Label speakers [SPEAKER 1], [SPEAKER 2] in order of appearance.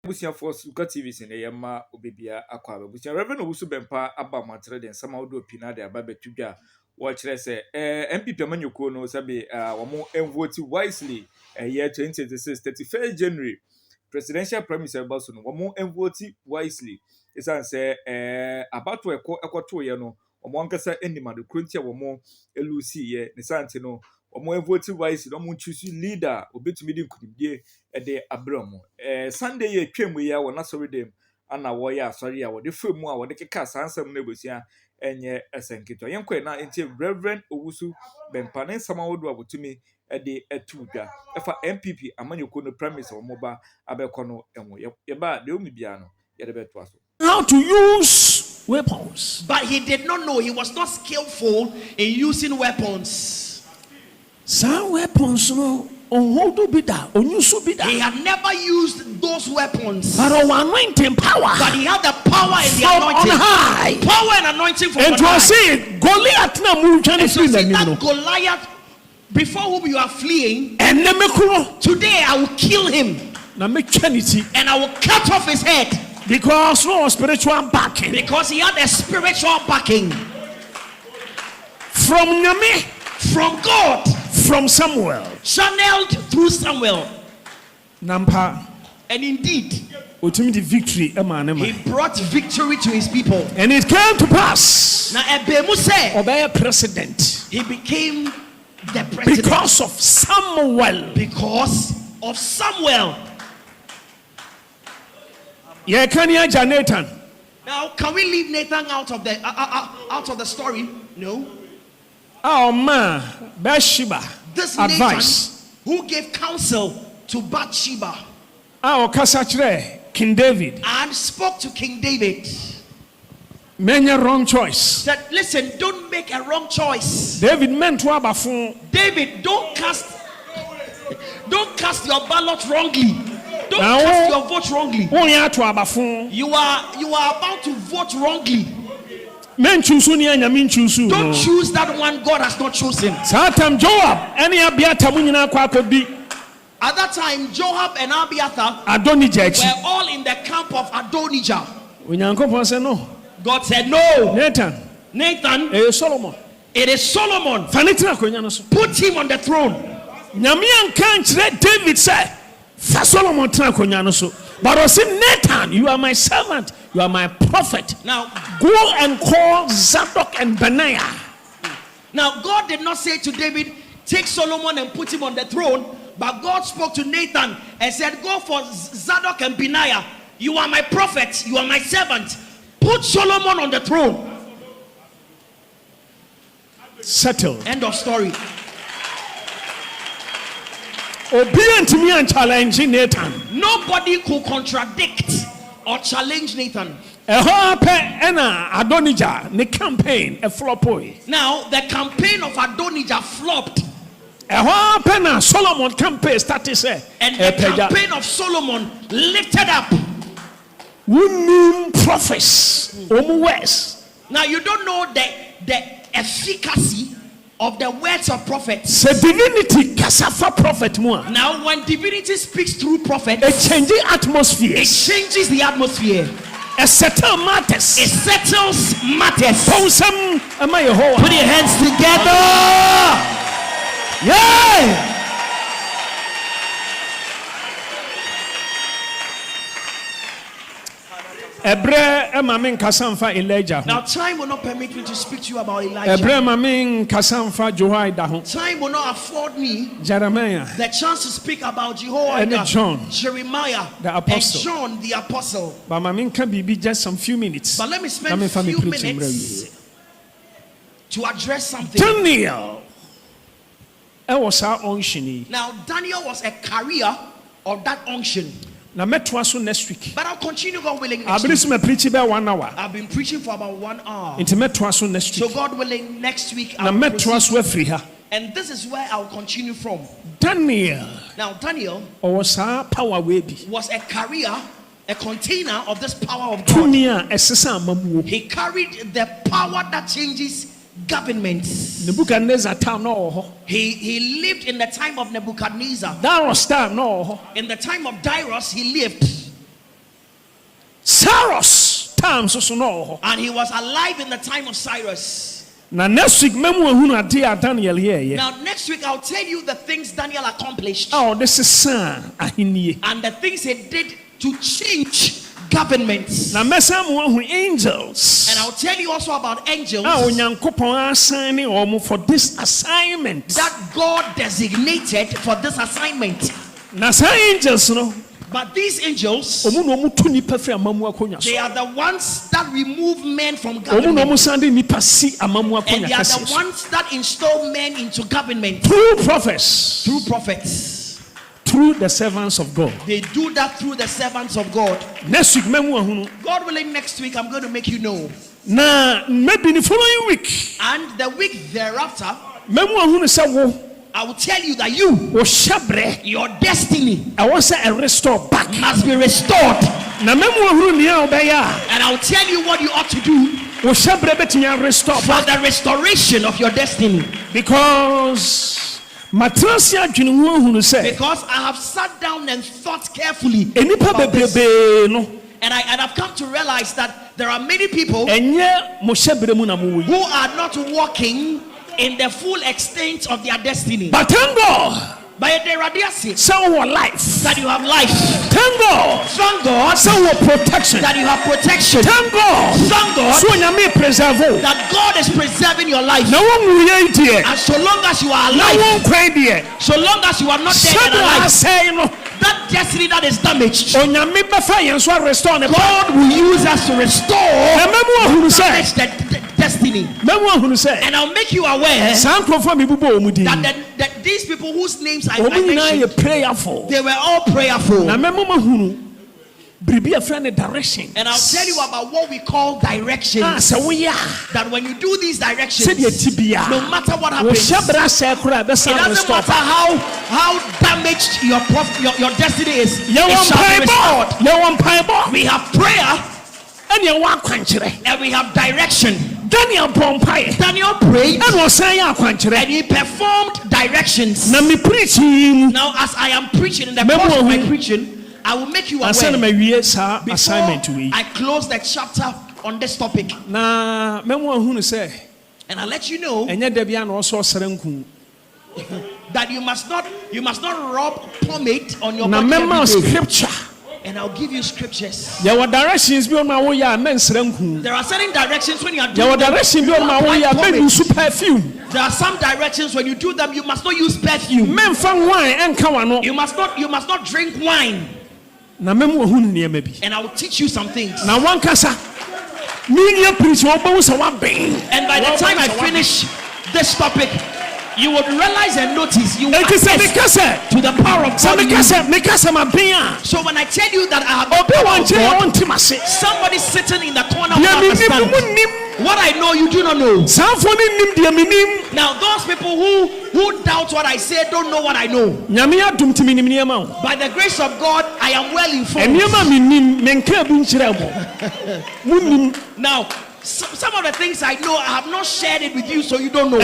[SPEAKER 1] Busia for Suka TVs in a Yama Obibia Aqua. Busia Reverend Owusu Bempah Abba Matre and somehow do Pina de Ababe Tuga. Watch let's say NPP Manuko no Sabi more and vote wisely a year 2026 31st January. Presidential Premier Basun, one more and vote wisely. It's answer about to a quarter year no, or one cassa any man, the Quintia or more Lucy, ye, the Santino. Omo vote wise no mo choose leader obetumi di nkudie e de abramo Sunday ye twem we ya wona sorry dem ana wo ya sorry ya wo de femu a wo de keka sansam na ebusia enye esenketo yenkwe na enti Reverend Owusu Bempah ne sama wodo abotumi e de etudwa efa NPP amanyoko no premise omo ba abekono enwo ye ba de omi bia no ye de beto aso
[SPEAKER 2] how to use weapons,
[SPEAKER 3] but he did not know. He was not skillful in using weapons.
[SPEAKER 2] some weapons no on how to be that on you should be that
[SPEAKER 3] He had never used those weapons,
[SPEAKER 2] but on anointing power
[SPEAKER 3] but he had the power and the
[SPEAKER 2] from
[SPEAKER 3] anointing.
[SPEAKER 2] on high.
[SPEAKER 3] Power and anointing from
[SPEAKER 2] And
[SPEAKER 3] on
[SPEAKER 2] to
[SPEAKER 3] high.
[SPEAKER 2] say Goliath na mu
[SPEAKER 3] And
[SPEAKER 2] trying
[SPEAKER 3] so
[SPEAKER 2] to
[SPEAKER 3] see
[SPEAKER 2] that
[SPEAKER 3] that Goliath before whom you are fleeing,
[SPEAKER 2] and nemekuro
[SPEAKER 3] today I will kill him
[SPEAKER 2] na make chanity
[SPEAKER 3] and I will cut off his head,
[SPEAKER 2] because no spiritual backing
[SPEAKER 3] because he had a spiritual backing
[SPEAKER 2] from Nyame,
[SPEAKER 3] from God,
[SPEAKER 2] from Samuel.
[SPEAKER 3] channeled through Samuel.
[SPEAKER 2] Nampa
[SPEAKER 3] And indeed,
[SPEAKER 2] ultimate victory
[SPEAKER 3] he brought victory to his people.
[SPEAKER 2] and it came to pass
[SPEAKER 3] Now Ebemu said
[SPEAKER 2] obey president
[SPEAKER 3] he became the president
[SPEAKER 2] because of Samuel.
[SPEAKER 3] because of Samuel.
[SPEAKER 2] Yeah, can you Nathan?
[SPEAKER 3] Now, can we leave Nathan out of the story? No.
[SPEAKER 2] Oh man, Bathsheba.
[SPEAKER 3] This
[SPEAKER 2] Advice.
[SPEAKER 3] Nathan who gave counsel to Bathsheba
[SPEAKER 2] Oh, Kasachre, King David.
[SPEAKER 3] and spoke to King David.
[SPEAKER 2] Many wrong choice.
[SPEAKER 3] Said, listen, don't make a wrong choice.
[SPEAKER 2] David meant to have a phone.
[SPEAKER 3] David, don't cast your ballot wrongly. Don't
[SPEAKER 2] Now,
[SPEAKER 3] cast your vote wrongly.
[SPEAKER 2] Only to have a phone.
[SPEAKER 3] You are about to vote wrongly.
[SPEAKER 2] Men choose only and Yamin choose.
[SPEAKER 3] Don't choose that one God has not chosen.
[SPEAKER 2] Satam Joab, any Abiata Munina Kwakobi,
[SPEAKER 3] At that time, Joab and Abiathar
[SPEAKER 2] Adonijah.
[SPEAKER 3] were all in the camp of Adonijah.
[SPEAKER 2] When Yanko said no.
[SPEAKER 3] God said, no,
[SPEAKER 2] Nathan, Solomon.
[SPEAKER 3] it is Solomon.
[SPEAKER 2] Fanitina Koyanoso.
[SPEAKER 3] Put him on the throne.
[SPEAKER 2] Nyamian can't let David say, for Solomon Trankonyanoso. But I said, Nathan, you are my servant, you are my prophet.
[SPEAKER 3] Now,
[SPEAKER 2] Go and call Zadok and Benaiah.
[SPEAKER 3] now God did not say to David, take Solomon and put him on the throne. But God spoke to Nathan and said, go for Zadok and Benaiah. You are my prophet, you are my servant. Put Solomon on the throne.
[SPEAKER 2] Settled.
[SPEAKER 3] End of story.
[SPEAKER 2] Obedient to me and challenging Nathan.
[SPEAKER 3] Nobody could contradict or challenge Nathan.
[SPEAKER 2] Adonijah, the campaign, a flop.
[SPEAKER 3] Now, the campaign of Adonijah flopped.
[SPEAKER 2] Solomon campaign started say,
[SPEAKER 3] And the campaign of Solomon lifted up.
[SPEAKER 2] Women prophets, words.
[SPEAKER 3] Now, you don't know the efficacy of the words of prophets.
[SPEAKER 2] Say divinity, kasafa prophet more.
[SPEAKER 3] Now, when divinity speaks through prophets,
[SPEAKER 2] It changes atmosphere.
[SPEAKER 3] it changes the atmosphere.
[SPEAKER 2] It settles matters.
[SPEAKER 3] It settles matters.
[SPEAKER 2] Put
[SPEAKER 3] Put your hands together.
[SPEAKER 2] Yeah. Ebre emamin kasanfa Elijah.
[SPEAKER 3] Now, time will not permit me to speak to you about Elijah.
[SPEAKER 2] Ebre emamin kasanfa Jehoiada ho.
[SPEAKER 3] Time will not afford me
[SPEAKER 2] Jeremiah.
[SPEAKER 3] the chance to speak about Jehoiada,
[SPEAKER 2] And John,
[SPEAKER 3] Jeremiah,
[SPEAKER 2] the apostle.
[SPEAKER 3] and John the apostle.
[SPEAKER 2] But mamin can be just some few minutes.
[SPEAKER 3] But let me spend a few minutes to address something.
[SPEAKER 2] Daniel. It was our unction.
[SPEAKER 3] Now, Daniel was a carrier of that unction.
[SPEAKER 2] Now, metwaso next week.
[SPEAKER 3] But I'll continue, God willing,
[SPEAKER 2] I've
[SPEAKER 3] next week.
[SPEAKER 2] been preaching about 1 hour.
[SPEAKER 3] I've been preaching for about 1 hour.
[SPEAKER 2] Into metwaso next
[SPEAKER 3] So,
[SPEAKER 2] week.
[SPEAKER 3] God willing, next week,
[SPEAKER 2] Now,
[SPEAKER 3] I'll proceed.
[SPEAKER 2] metwaso free her.
[SPEAKER 3] And this is where I'll continue from.
[SPEAKER 2] Daniel.
[SPEAKER 3] Now, Daniel
[SPEAKER 2] Was our power baby.
[SPEAKER 3] was a carrier, a container of this power of God.
[SPEAKER 2] Tunia esesa mamuo.
[SPEAKER 3] He carried the power that changes governments.
[SPEAKER 2] Nebuchadnezzar town no.
[SPEAKER 3] He lived in the time of Nebuchadnezzar.
[SPEAKER 2] That was time no.
[SPEAKER 3] In the time of Darius, he lived.
[SPEAKER 2] Cyrus time so no.
[SPEAKER 3] And he was alive in the time of Cyrus.
[SPEAKER 2] Now next week memu ehunu ade a Daniel here.
[SPEAKER 3] Now next week I'll tell you the things Daniel accomplished.
[SPEAKER 2] Oh, this is ahiniye.
[SPEAKER 3] And the things he did to change governments.
[SPEAKER 2] Now mesa mu angels.
[SPEAKER 3] And I'll tell you also about angels.
[SPEAKER 2] Onyankopon assigning omo for this assignment.
[SPEAKER 3] That God designated for this assignment.
[SPEAKER 2] Now say angels no.
[SPEAKER 3] But these angels, they are the ones that remove men from government. And they are the ones that install men into government.
[SPEAKER 2] Through prophets.
[SPEAKER 3] Through prophets.
[SPEAKER 2] Through the servants of God.
[SPEAKER 3] They do that through the servants of God.
[SPEAKER 2] Next week, God
[SPEAKER 3] willing, next week I'm going to make you know.
[SPEAKER 2] Now, maybe the following week.
[SPEAKER 3] And the week thereafter, I will tell you that your destiny,
[SPEAKER 2] I want to restore back,
[SPEAKER 3] must be restored. And I'll tell you what you ought to do for the restoration of your destiny.
[SPEAKER 2] Because I
[SPEAKER 3] have sat down and thought carefully about this. And I've come to realize that there are many people who are not walking in the full extent of their destiny.
[SPEAKER 2] But thank God,
[SPEAKER 3] by the radiasi,
[SPEAKER 2] life,
[SPEAKER 3] that you have life.
[SPEAKER 2] Thank God, protection,
[SPEAKER 3] that you have protection.
[SPEAKER 2] Thank God, that
[SPEAKER 3] God is preserving your life. And so long as you are alive, so long as you are not dead and alive, that destiny that is damaged, God will use us to restore the destiny. And I'll make you aware that these people whose names I mentioned, they were all prayerful. And I'll tell you about what we call directions. That when you do these directions, no matter what happens, it doesn't matter how damaged your destiny is, it shall be restored. We have prayer and we have direction. Daniel prayed and he performed directions. Now as I am preaching, in the course of my preaching, I will make you aware before I close the chapter on this topic. And I'll let you know that you must not rub pomade on your body every day.
[SPEAKER 2] Scripture.
[SPEAKER 3] And I'll give you scriptures.
[SPEAKER 2] There are directions
[SPEAKER 3] There are certain directions when you are doing them, there are some directions when you do them, you must not use perfume. You must not drink wine. And I will teach you some things. And by the time I finish this topic, you would realize and notice you access to the power of God. So when I tell you that I have the power of God, somebody sitting in the corner will understand. What I know, you do not know. Now those people who doubt what I say don't know what I know. By the grace of God, I am well informed. Now some of the things I know, I have not shared it with you, so you don't know.